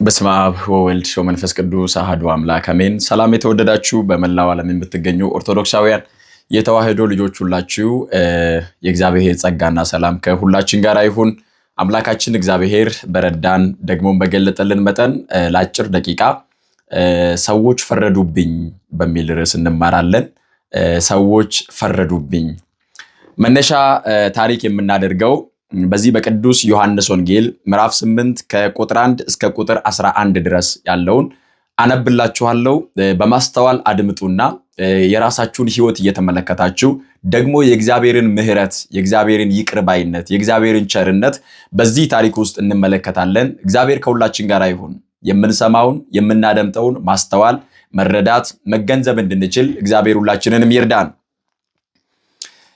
በስመ አብ ወወልድ ወመንፈስ ቅዱስ አሐዱ አምላክ አሜን። ሰላም የተወደዳችሁ በመላው ዓለም የምትገኙ ኦርቶዶክሳውያን የተዋህዶ ልጆች ሁላችሁ የእግዚአብሔር ጸጋና ሰላም ከሁላችን ጋር ይሁን። አምላካችን እግዚአብሔር በረዳን ደግሞ በገለጠልን መጠን ለአጭር ደቂቃ ሰዎች ፈረዱብኝ በሚል ርዕስ እንማራለን። ሰዎች ፈረዱብኝ መነሻ ታሪክ የምናደርገው በዚህ በቅዱስ ዮሐንስ ወንጌል ምዕራፍ 8 ከቁጥር 1 እስከ ቁጥር 11 ድረስ ያለውን አነብላችኋለሁ። በማስተዋል አድምጡና የራሳችሁን ሕይወት እየተመለከታችሁ ደግሞ የእግዚአብሔርን ምሕረት፣ የእግዚአብሔርን ይቅርባይነት፣ የእግዚአብሔርን ቸርነት በዚህ ታሪክ ውስጥ እንመለከታለን። እግዚአብሔር ከሁላችን ጋር ይሁን። የምንሰማውን የምናደምጠውን ማስተዋል፣ መረዳት፣ መገንዘብ እንድንችል እግዚአብሔር ሁላችንንም ይርዳን።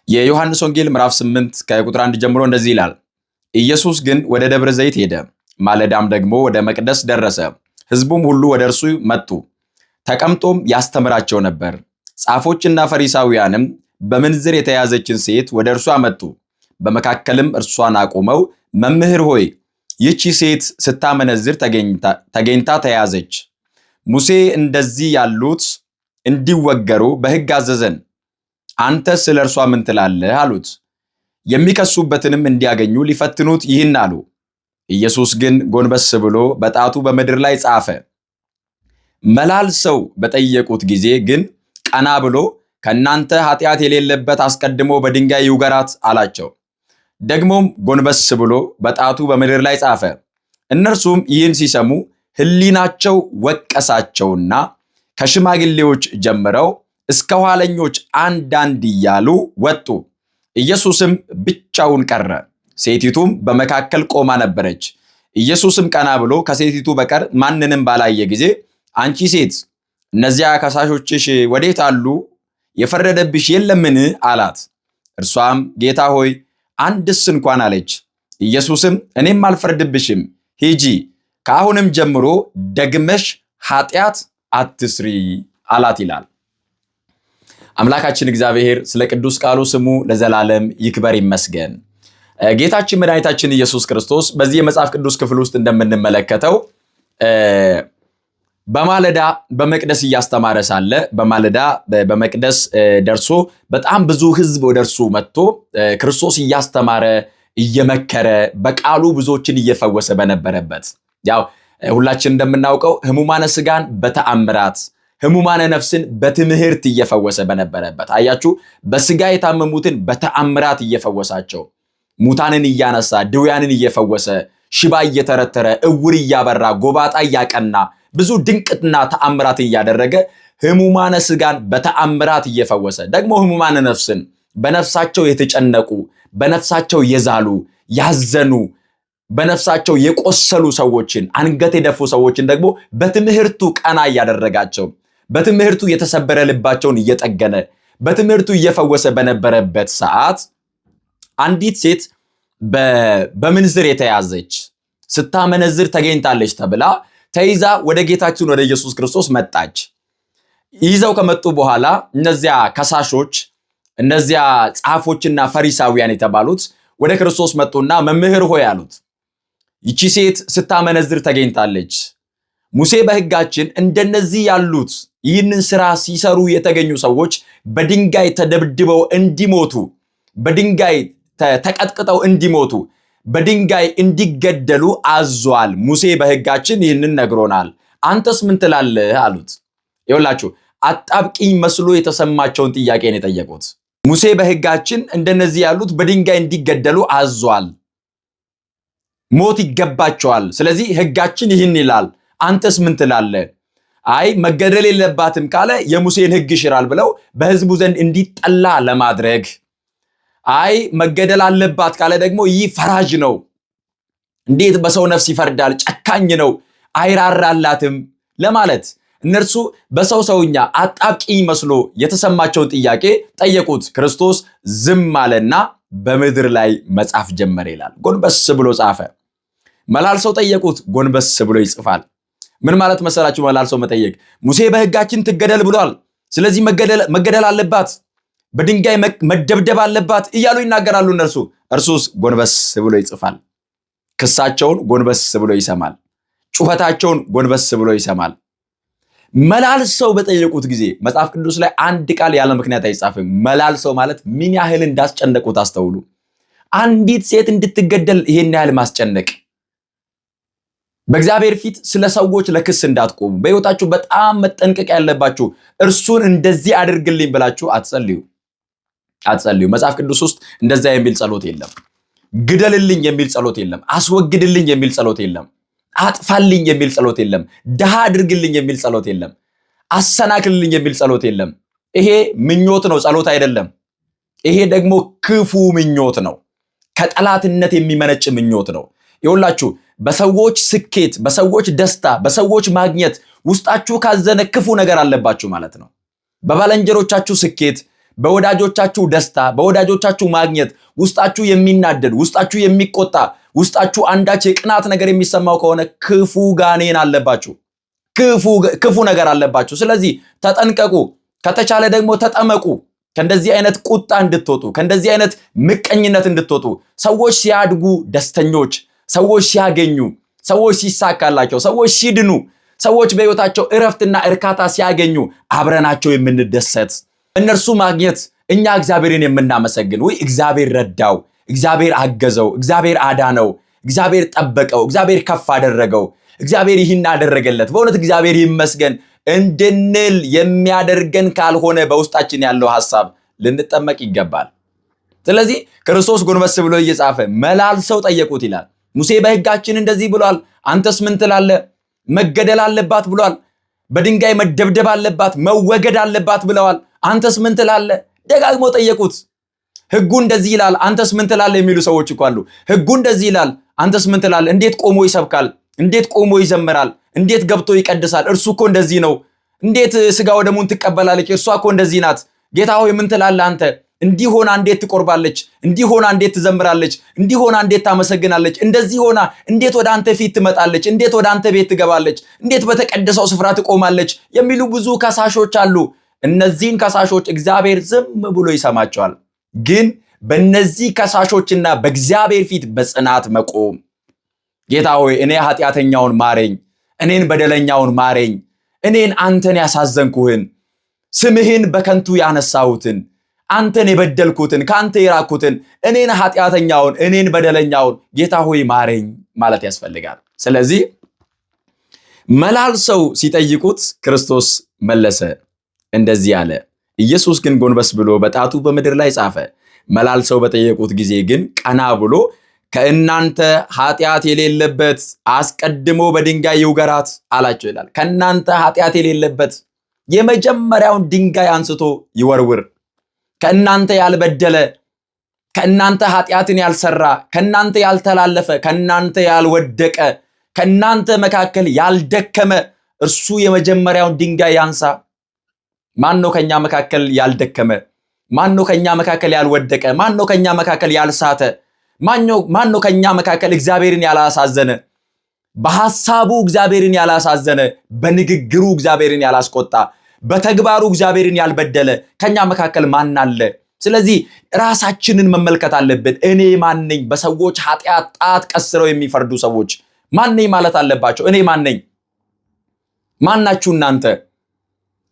የዮሐንስ ወንጌል ምዕራፍ 8 ከቁጥር 1 ጀምሮ እንደዚህ ይላል። ኢየሱስ ግን ወደ ደብረ ዘይት ሄደ፣ ማለዳም ደግሞ ወደ መቅደስ ደረሰ። ሕዝቡም ሁሉ ወደ እርሱ መጡ፣ ተቀምጦም ያስተምራቸው ነበር። ጻፎችና ፈሪሳውያንም በምንዝር የተያዘችን ሴት ወደ እርሱ አመጡ። በመካከልም እርሷን አቁመው መምህር ሆይ ይህች ሴት ስታመነዝር ተገኝታ ተያዘች። ሙሴ እንደዚህ ያሉት እንዲወገሩ በሕግ አዘዘን። አንተ ስለ እርሷ ምን ትላለህ? አሉት። የሚከሱበትንም እንዲያገኙ ሊፈትኑት ይህን አሉ። ኢየሱስ ግን ጎንበስ ብሎ በጣቱ በምድር ላይ ጻፈ። መላልሰው በጠየቁት ጊዜ ግን ቀና ብሎ ከእናንተ ኃጢአት የሌለበት አስቀድሞ በድንጋይ ይውገራት አላቸው። ደግሞም ጎንበስ ብሎ በጣቱ በምድር ላይ ጻፈ። እነርሱም ይህን ሲሰሙ ሕሊናቸው ወቀሳቸውና ከሽማግሌዎች ጀምረው እስከ ኋለኞች አንዳንድ እያሉ ወጡ። ኢየሱስም ብቻውን ቀረ፣ ሴቲቱም በመካከል ቆማ ነበረች። ኢየሱስም ቀና ብሎ ከሴቲቱ በቀር ማንንም ባላየ ጊዜ አንቺ ሴት እነዚያ ከሳሾችሽ ወዴት አሉ? የፈረደብሽ የለምን? አላት። እርሷም ጌታ ሆይ አንድስ እንኳን አለች። ኢየሱስም እኔም አልፈርድብሽም፣ ሂጂ፣ ከአሁንም ጀምሮ ደግመሽ ኃጢአት አትስሪ አላት ይላል። አምላካችን እግዚአብሔር ስለ ቅዱስ ቃሉ ስሙ ለዘላለም ይክበር ይመስገን። ጌታችን መድኃኒታችን ኢየሱስ ክርስቶስ በዚህ የመጽሐፍ ቅዱስ ክፍል ውስጥ እንደምንመለከተው በማለዳ በመቅደስ እያስተማረ ሳለ በማለዳ በመቅደስ ደርሶ በጣም ብዙ ሕዝብ ወደ እርሱ መጥቶ ክርስቶስ እያስተማረ እየመከረ በቃሉ ብዙዎችን እየፈወሰ በነበረበት ያው ሁላችን እንደምናውቀው ሕሙማነ ሥጋን በተአምራት ሕሙማነ ነፍስን በትምህርት እየፈወሰ በነበረበት አያችሁ፣ በሥጋ የታመሙትን በተአምራት እየፈወሳቸው፣ ሙታንን እያነሳ ድውያንን እየፈወሰ፣ ሽባ እየተረተረ፣ እውር እያበራ፣ ጎባጣ እያቀና፣ ብዙ ድንቅና ተአምራት እያደረገ ሕሙማነ ሥጋን በተአምራት እየፈወሰ ደግሞ ሕሙማነ ነፍስን በነፍሳቸው የተጨነቁ፣ በነፍሳቸው የዛሉ ያዘኑ፣ በነፍሳቸው የቆሰሉ ሰዎችን፣ አንገት የደፉ ሰዎችን ደግሞ በትምህርቱ ቀና እያደረጋቸው፣ በትምህርቱ የተሰበረ ልባቸውን እየጠገነ፣ በትምህርቱ እየፈወሰ በነበረበት ሰዓት አንዲት ሴት በምንዝር የተያዘች ስታመነዝር ተገኝታለች ተብላ ተይዛ ወደ ጌታችን ወደ ኢየሱስ ክርስቶስ መጣች። ይዘው ከመጡ በኋላ እነዚያ ከሳሾች፣ እነዚያ ጻፎችና ፈሪሳውያን የተባሉት ወደ ክርስቶስ መጡና መምህር ሆይ አሉት፣ ይቺ ሴት ስታመነዝር ተገኝታለች። ሙሴ በሕጋችን እንደነዚህ ያሉት ይህንን ስራ ሲሰሩ የተገኙ ሰዎች በድንጋይ ተደብድበው እንዲሞቱ፣ በድንጋይ ተቀጥቅጠው እንዲሞቱ፣ በድንጋይ እንዲገደሉ አዟል። ሙሴ በሕጋችን ይህንን ነግሮናል። አንተስ ምን ትላለህ? አሉት። ይኸውላችሁ አጣብቂኝ መስሎ የተሰማቸውን ጥያቄ ነው የጠየቁት። ሙሴ በሕጋችን እንደነዚህ ያሉት በድንጋይ እንዲገደሉ አዟል፣ ሞት ይገባቸዋል። ስለዚህ ሕጋችን ይህን ይላል። አንተስ ምን ትላለህ? አይ መገደል የለባትም ካለ የሙሴን ሕግ ይሽራል ብለው በሕዝቡ ዘንድ እንዲጠላ ለማድረግ፣ አይ መገደል አለባት ካለ ደግሞ ይህ ፈራጅ ነው፣ እንዴት በሰው ነፍስ ይፈርዳል፣ ጨካኝ ነው፣ አይራራላትም ለማለት እነርሱ በሰው ሰውኛ አጣብቂኝ መስሎ የተሰማቸውን ጥያቄ ጠየቁት። ክርስቶስ ዝም አለና በምድር ላይ መጻፍ ጀመረ ይላል። ጎንበስ ብሎ ጻፈ። መላልሰው ጠየቁት፣ ጎንበስ ብሎ ይጽፋል። ምን ማለት መሰላችሁ? መላልሰው መጠየቅ ሙሴ በሕጋችን ትገደል ብሏል፣ ስለዚህ መገደል አለባት፣ በድንጋይ መደብደብ አለባት እያሉ ይናገራሉ እነርሱ። እርሱስ ጎንበስ ብሎ ይጽፋል። ክሳቸውን ጎንበስ ብሎ ይሰማል። ጩኸታቸውን ጎንበስ ብሎ ይሰማል። መላልሰው በጠየቁት ጊዜ መጽሐፍ ቅዱስ ላይ አንድ ቃል ያለ ምክንያት አይጻፍም። መላልሰው ማለት ምን ያህል እንዳስጨነቁት አስተውሉ። አንዲት ሴት እንድትገደል ይሄን ያህል ማስጨነቅ። በእግዚአብሔር ፊት ስለ ሰዎች ለክስ እንዳትቆሙ በሕይወታችሁ በጣም መጠንቀቅ ያለባችሁ እርሱን እንደዚህ አድርግልኝ ብላችሁ አትጸልዩ። መጽሐፍ ቅዱስ ውስጥ እንደዛ የሚል ጸሎት የለም። ግደልልኝ የሚል ጸሎት የለም። አስወግድልኝ የሚል ጸሎት የለም። አጥፋልኝ የሚል ጸሎት የለም። ድሃ አድርግልኝ የሚል ጸሎት የለም። አሰናክልልኝ የሚል ጸሎት የለም። ይሄ ምኞት ነው፣ ጸሎት አይደለም። ይሄ ደግሞ ክፉ ምኞት ነው። ከጠላትነት የሚመነጭ ምኞት ነው። ይኸውላችሁ በሰዎች ስኬት፣ በሰዎች ደስታ፣ በሰዎች ማግኘት ውስጣችሁ ካዘነ ክፉ ነገር አለባችሁ ማለት ነው። በባልንጀሮቻችሁ ስኬት፣ በወዳጆቻችሁ ደስታ፣ በወዳጆቻችሁ ማግኘት ውስጣችሁ የሚናደድ፣ ውስጣችሁ የሚቆጣ፣ ውስጣችሁ አንዳች የቅናት ነገር የሚሰማው ከሆነ ክፉ ጋኔን አለባችሁ፣ ክፉ ነገር አለባችሁ። ስለዚህ ተጠንቀቁ። ከተቻለ ደግሞ ተጠመቁ። ከእንደዚህ አይነት ቁጣ እንድትወጡ፣ ከእንደዚህ አይነት ምቀኝነት እንድትወጡ። ሰዎች ሲያድጉ ደስተኞች፣ ሰዎች ሲያገኙ፣ ሰዎች ሲሳካላቸው፣ ሰዎች ሲድኑ፣ ሰዎች በሕይወታቸው እረፍትና እርካታ ሲያገኙ አብረናቸው የምንደሰት፣ እነርሱ ማግኘት እኛ እግዚአብሔርን የምናመሰግን፣ ወይ እግዚአብሔር ረዳው፣ እግዚአብሔር አገዘው፣ እግዚአብሔር አዳነው፣ እግዚአብሔር ጠበቀው፣ እግዚአብሔር ከፍ አደረገው፣ እግዚአብሔር ይህን አደረገለት፣ በእውነት እግዚአብሔር ይመስገን እንድንል የሚያደርገን ካልሆነ በውስጣችን ያለው ሐሳብ ልንጠመቅ ይገባል። ስለዚህ ክርስቶስ ጎንበስ ብሎ እየጻፈ መላልሰው ጠየቁት ይላል። ሙሴ በሕጋችን እንደዚህ ብሏል፣ አንተስ ምን ትላለህ? መገደል አለባት ብሏል። በድንጋይ መደብደብ አለባት፣ መወገድ አለባት ብለዋል። አንተስ ምን ትላለህ? ደጋግሞ ጠየቁት። ሕጉ እንደዚህ ይላል፣ አንተስ ምን ትላለህ የሚሉ ሰዎች እኮ አሉ። ሕጉ እንደዚህ ይላል፣ አንተስ ምን ትላለህ? እንዴት ቆሞ ይሰብካል? እንዴት ቆሞ ይዘምራል? እንዴት ገብቶ ይቀድሳል? እርሱ እኮ እንደዚህ ነው። እንዴት ስጋ ወደሙን ትቀበላለች? እርሷ እኮ እንደዚህ ናት። ጌታ ሆይ ምን ትላለህ አንተ? እንዲህ ሆና እንዴት ትቆርባለች? እንዲህ ሆና እንዴት ትዘምራለች? እንዲህ ሆና እንዴት ታመሰግናለች? እንደዚህ ሆና እንዴት ወደ አንተ ፊት ትመጣለች? እንዴት ወደ አንተ ቤት ትገባለች? እንዴት በተቀደሰው ስፍራ ትቆማለች? የሚሉ ብዙ ከሳሾች አሉ። እነዚህን ከሳሾች እግዚአብሔር ዝም ብሎ ይሰማቸዋል። ግን በእነዚህ ከሳሾችና በእግዚአብሔር ፊት በጽናት መቆም፣ ጌታ ሆይ እኔ ኃጢአተኛውን ማረኝ፣ እኔን በደለኛውን ማረኝ፣ እኔን አንተን ያሳዘንኩህን፣ ስምህን በከንቱ ያነሳሁትን፣ አንተን የበደልኩትን፣ ከአንተ የራኩትን፣ እኔን ኃጢአተኛውን፣ እኔን በደለኛውን ጌታ ሆይ ማረኝ ማለት ያስፈልጋል። ስለዚህ መላልሰው ሲጠይቁት ክርስቶስ መለሰ እንደዚህ አለ። ኢየሱስ ግን ጎንበስ ብሎ በጣቱ በምድር ላይ ጻፈ። መላልሰው በጠየቁት ጊዜ ግን ቀና ብሎ ከእናንተ ኃጢአት የሌለበት አስቀድሞ በድንጋይ ይውገራት አላቸው ይላል። ከእናንተ ኃጢአት የሌለበት የመጀመሪያውን ድንጋይ አንስቶ ይወርውር። ከእናንተ ያልበደለ፣ ከእናንተ ኃጢአትን ያልሰራ፣ ከእናንተ ያልተላለፈ፣ ከእናንተ ያልወደቀ፣ ከእናንተ መካከል ያልደከመ እርሱ የመጀመሪያውን ድንጋይ ያንሳ። ማን ነው ከኛ መካከል ያልደከመ? ማን ነው ከኛ መካከል ያልወደቀ? ማን ነው ከኛ መካከል ያልሳተ? ማን ነው ከኛ መካከል እግዚአብሔርን ያላሳዘነ? በሐሳቡ እግዚአብሔርን ያላሳዘነ፣ በንግግሩ እግዚአብሔርን ያላስቆጣ፣ በተግባሩ እግዚአብሔርን ያልበደለ ከኛ መካከል ማን አለ? ስለዚህ ራሳችንን መመልከት አለብን። እኔ ማን ነኝ? በሰዎች ኃጢአት ጣት ቀስረው የሚፈርዱ ሰዎች ማን ነኝ ማለት አለባቸው። እኔ ማን ነኝ? ማን ናችሁ እናንተ?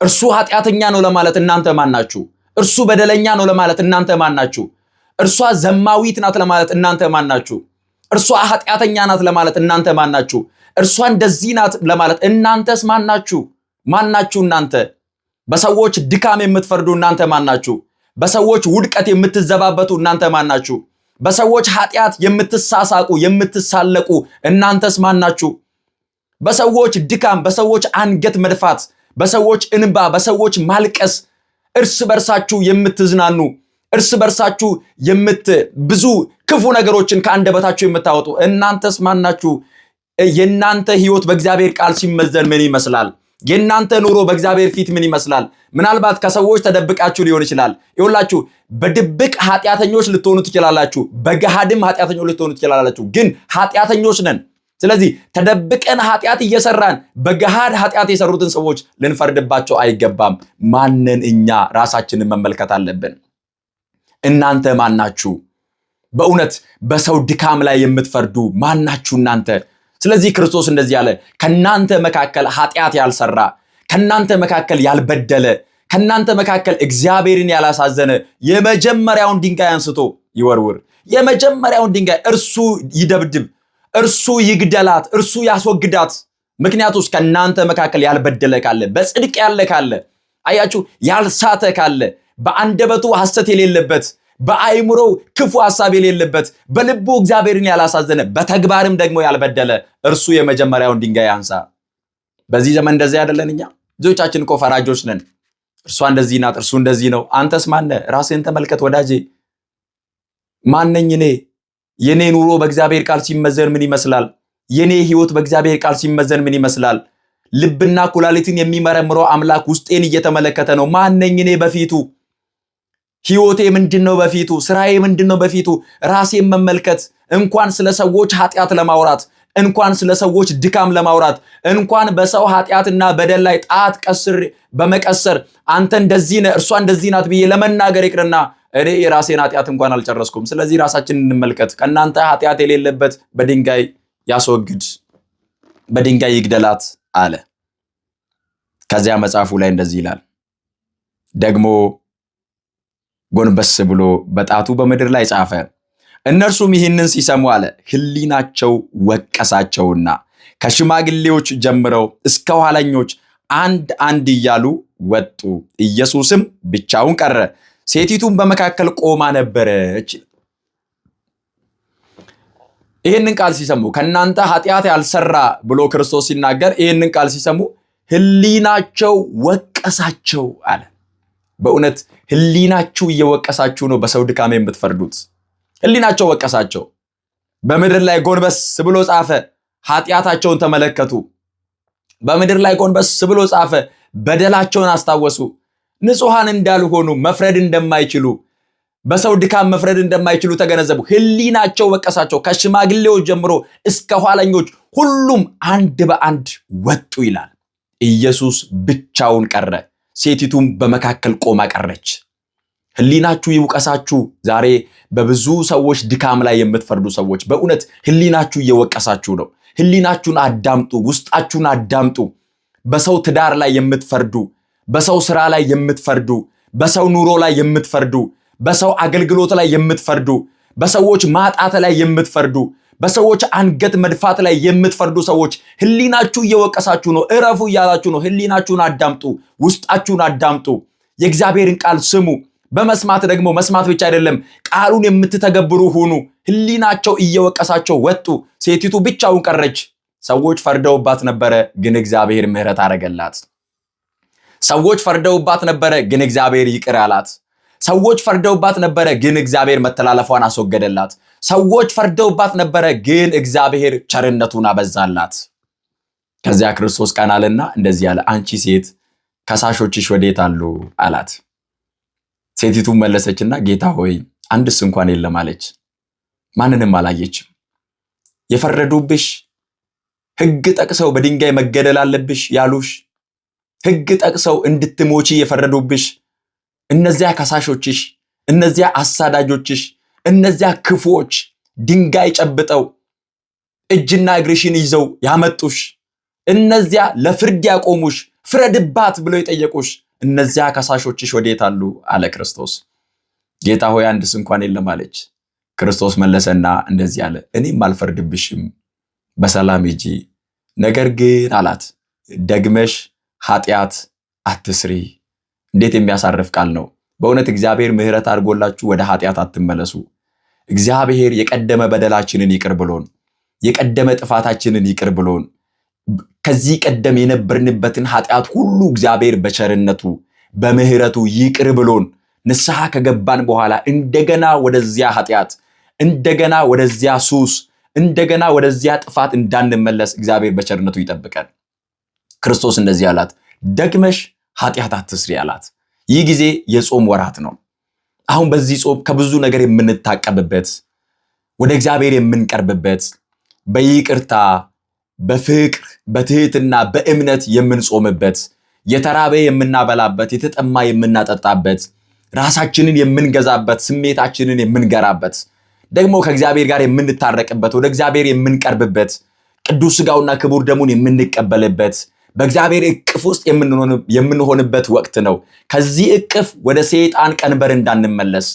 እርሱ ኃጢአተኛ ነው ለማለት እናንተ ማን ናችሁ? እርሱ በደለኛ ነው ለማለት እናንተ ማን ናችሁ? እርሷ ዘማዊት ናት ለማለት እናንተ ማን ናችሁ? እርሷ ኃጢአተኛ ናት ለማለት እናንተ ማን ናችሁ? እርሷ እንደዚህ ናት ለማለት እናንተስ ማን ናችሁ? ማን ናችሁ እናንተ? በሰዎች ድካም የምትፈርዱ እናንተ ማን ናችሁ? በሰዎች ውድቀት የምትዘባበቱ እናንተ ማን ናችሁ? በሰዎች ኃጢአት የምትሳሳቁ የምትሳለቁ እናንተስ ማን ናችሁ? በሰዎች ድካም፣ በሰዎች አንገት መድፋት፣ በሰዎች እንባ፣ በሰዎች ማልቀስ እርስ በርሳችሁ የምትዝናኑ፣ እርስ በርሳችሁ ብዙ ክፉ ነገሮችን ከአንደበታችሁ የምታወጡ እናንተስ ማን ናችሁ? የእናንተ ሕይወት በእግዚአብሔር ቃል ሲመዘን ምን ይመስላል? የእናንተ ኑሮ በእግዚአብሔር ፊት ምን ይመስላል? ምናልባት ከሰዎች ተደብቃችሁ ሊሆን ይችላል። ይኸውላችሁ በድብቅ ኃጢአተኞች ልትሆኑ ትችላላችሁ፣ በገሃድም ኃጢአተኞች ልትሆኑ ትችላላችሁ። ግን ኃጢአተኞች ነን። ስለዚህ ተደብቀን ኃጢአት እየሰራን በገሃድ ኃጢአት የሰሩትን ሰዎች ልንፈርድባቸው አይገባም። ማንን? እኛ ራሳችንን መመልከት አለብን። እናንተ ማናችሁ? በእውነት በሰው ድካም ላይ የምትፈርዱ ማናችሁ? እናንተ ስለዚህ ክርስቶስ እንደዚህ ያለ ከናንተ መካከል ኃጢአት ያልሰራ ከናንተ መካከል ያልበደለ ከናንተ መካከል እግዚአብሔርን ያላሳዘነ የመጀመሪያውን ድንጋይ አንስቶ ይወርውር። የመጀመሪያውን ድንጋይ እርሱ ይደብድብ፣ እርሱ ይግደላት፣ እርሱ ያስወግዳት። ምክንያቱም ከናንተ መካከል ያልበደለ ካለ፣ በጽድቅ ያለ ካለ፣ አያችሁ ያልሳተ ካለ፣ በአንደበቱ ሐሰት የሌለበት፣ በአይምሮው ክፉ ሐሳብ የሌለበት፣ በልቡ እግዚአብሔርን ያላሳዘነ፣ በተግባርም ደግሞ ያልበደለ እርሱ የመጀመሪያውን ድንጋይ ያንሳ። በዚህ ዘመን እንደዚህ አይደለን እኛ? ብዙዎቻችን እኮ ፈራጆች ነን። እርሷ እንደዚህ ናት፣ እርሱ እንደዚህ ነው። አንተስ ማነህ? ራስህን ተመልከት ወዳጄ። ማነኝ እኔ? የኔ ኑሮ በእግዚአብሔር ቃል ሲመዘን ምን ይመስላል? የኔ ህይወት በእግዚአብሔር ቃል ሲመዘን ምን ይመስላል? ልብና ኩላሊትን የሚመረምረው አምላክ ውስጤን እየተመለከተ ነው። ማነኝ እኔ በፊቱ? ህይወቴ ምንድነው በፊቱ? ስራዬ ምንድነው በፊቱ? ራሴን መመልከት፣ እንኳን ስለ ሰዎች ኃጢአት ለማውራት፣ እንኳን ስለ ሰዎች ድካም ለማውራት፣ እንኳን በሰው ኃጢአትና በደል ላይ ጣት ቀስር በመቀሰር አንተ እንደዚህ ነህ እርሷ እንደዚህ ናት ብዬ ለመናገር ይቅርና እኔ የራሴን ኃጢአት እንኳን አልጨረስኩም። ስለዚህ ራሳችንን እንመልከት። ከናንተ ኃጢአት የሌለበት በድንጋይ ያስወግድ፣ በድንጋይ ይግደላት አለ። ከዚያ መጽሐፉ ላይ እንደዚህ ይላል፣ ደግሞ ጎንበስ ብሎ በጣቱ በምድር ላይ ጻፈ። እነርሱም ይህንን ሲሰሙ አለ ሕሊናቸው ወቀሳቸውና ከሽማግሌዎች ጀምረው እስከ ኋለኞች አንድ አንድ እያሉ ወጡ። ኢየሱስም ብቻውን ቀረ፣ ሴቲቱም በመካከል ቆማ ነበረች። ይህንን ቃል ሲሰሙ ከናንተ ኃጢአት ያልሰራ ብሎ ክርስቶስ ሲናገር ይህንን ቃል ሲሰሙ ሕሊናቸው ወቀሳቸው አለ። በእውነት ሕሊናችሁ እየወቀሳችሁ ነው በሰው ድካም የምትፈርዱት። ሕሊናቸው ወቀሳቸው። በምድር ላይ ጎንበስ ብሎ ጻፈ፣ ኃጢአታቸውን ተመለከቱ። በምድር ላይ ጎንበስ ብሎ ጻፈ፣ በደላቸውን አስታወሱ። ንጹሐን እንዳልሆኑ መፍረድ እንደማይችሉ በሰው ድካም መፍረድ እንደማይችሉ ተገነዘቡ። ሕሊናቸው ወቀሳቸው። ከሽማግሌዎች ጀምሮ እስከ ኋለኞች ሁሉም አንድ በአንድ ወጡ ይላል። ኢየሱስ ብቻውን ቀረ፣ ሴቲቱም በመካከል ቆማ ቀረች። ሕሊናችሁ ይውቀሳችሁ። ዛሬ በብዙ ሰዎች ድካም ላይ የምትፈርዱ ሰዎች በእውነት ሕሊናችሁ እየወቀሳችሁ ነው። ሕሊናችሁን አዳምጡ፣ ውስጣችሁን አዳምጡ። በሰው ትዳር ላይ የምትፈርዱ፣ በሰው ስራ ላይ የምትፈርዱ፣ በሰው ኑሮ ላይ የምትፈርዱ፣ በሰው አገልግሎት ላይ የምትፈርዱ፣ በሰዎች ማጣት ላይ የምትፈርዱ፣ በሰዎች አንገት መድፋት ላይ የምትፈርዱ ሰዎች ሕሊናችሁ እየወቀሳችሁ ነው። እረፉ እያላችሁ ነው። ሕሊናችሁን አዳምጡ፣ ውስጣችሁን አዳምጡ። የእግዚአብሔርን ቃል ስሙ። በመስማት ደግሞ መስማት ብቻ አይደለም፣ ቃሉን የምትተገብሩ ሁኑ። ሕሊናቸው እየወቀሳቸው ወጡ። ሴቲቱ ብቻውን ቀረች። ሰዎች ፈርደውባት ነበረ፣ ግን እግዚአብሔር ምሕረት አደረገላት። ሰዎች ፈርደውባት ነበረ፣ ግን እግዚአብሔር ይቅር አላት። ሰዎች ፈርደውባት ነበረ፣ ግን እግዚአብሔር መተላለፏን አስወገደላት። ሰዎች ፈርደውባት ነበረ፣ ግን እግዚአብሔር ቸርነቱን አበዛላት። ከዚያ ክርስቶስ ቀና አለና እንደዚህ አለ፣ አንቺ ሴት ከሳሾችሽ ወዴት አሉ አላት። ሴቲቱ መለሰችና ጌታ ሆይ አንድስ እንኳን የለም አለች። ማንንም አላየችም። የፈረዱብሽ ሕግ ጠቅሰው በድንጋይ መገደል አለብሽ ያሉሽ፣ ሕግ ጠቅሰው እንድትሞቺ የፈረዱብሽ እነዚያ ከሳሾችሽ፣ እነዚያ አሳዳጆችሽ፣ እነዚያ ክፉዎች ድንጋይ ጨብጠው እጅና እግርሽን ይዘው ያመጡሽ፣ እነዚያ ለፍርድ ያቆሙሽ፣ ፍረድባት ብለው የጠየቁሽ እነዚያ ከሳሾችሽ ወዴት አሉ አለ ክርስቶስ። ጌታ ሆይ አንድስ እንኳን የለም አለች። ክርስቶስ መለሰና እንደዚህ አለ፣ እኔም አልፈርድብሽም፣ በሰላም ሂጂ። ነገር ግን አላት ደግመሽ ኃጢአት አትስሪ። እንዴት የሚያሳርፍ ቃል ነው! በእውነት እግዚአብሔር ምሕረት አድርጎላችሁ ወደ ኃጢአት አትመለሱ። እግዚአብሔር የቀደመ በደላችንን ይቅር ብሎን፣ የቀደመ ጥፋታችንን ይቅር ብሎን፣ ከዚህ ቀደም የነበርንበትን ኃጢአት ሁሉ እግዚአብሔር በቸርነቱ በምሕረቱ ይቅር ብሎን ንስሐ ከገባን በኋላ እንደገና ወደዚያ ኃጢአት፣ እንደገና ወደዚያ ሱስ፣ እንደገና ወደዚያ ጥፋት እንዳንመለስ እግዚአብሔር በቸርነቱ ይጠብቀን። ክርስቶስ እንደዚህ አላት፣ ደግመሽ ኃጢአት አትስሪ አላት። ይህ ጊዜ የጾም ወራት ነው። አሁን በዚህ ጾም ከብዙ ነገር የምንታቀብበት፣ ወደ እግዚአብሔር የምንቀርብበት፣ በይቅርታ በፍቅር በትህትና በእምነት የምንጾምበት፣ የተራበ የምናበላበት፣ የተጠማ የምናጠጣበት፣ ራሳችንን የምንገዛበት፣ ስሜታችንን የምንገራበት፣ ደግሞ ከእግዚአብሔር ጋር የምንታረቅበት፣ ወደ እግዚአብሔር የምንቀርብበት፣ ቅዱስ ሥጋውና ክቡር ደሙን የምንቀበልበት በእግዚአብሔር እቅፍ ውስጥ የምንሆንበት ወቅት ነው። ከዚህ እቅፍ ወደ ሰይጣን ቀንበር እንዳንመለስ፣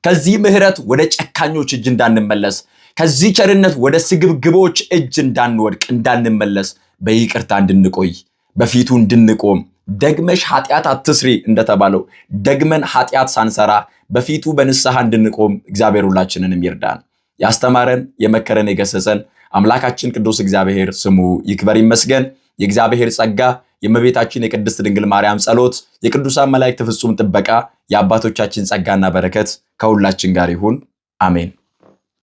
ከዚህ ምሕረት ወደ ጨካኞች እጅ እንዳንመለስ፣ ከዚህ ቸርነት ወደ ስግብግቦች እጅ እንዳንወድቅ እንዳንመለስ፣ በይቅርታ እንድንቆይ በፊቱ እንድንቆም ደግመሽ ኃጢአት አትስሪ እንደተባለው ደግመን ኃጢአት ሳንሰራ በፊቱ በንስሐ እንድንቆም እግዚአብሔር ሁላችንንም ይርዳን። ያስተማረን የመከረን የገሰጸን አምላካችን ቅዱስ እግዚአብሔር ስሙ ይክበር ይመስገን። የእግዚአብሔር ጸጋ፣ የእመቤታችን የቅድስት ድንግል ማርያም ጸሎት፣ የቅዱሳን መላእክት ፍጹም ጥበቃ፣ የአባቶቻችን ጸጋና በረከት ከሁላችን ጋር ይሁን። አሜን።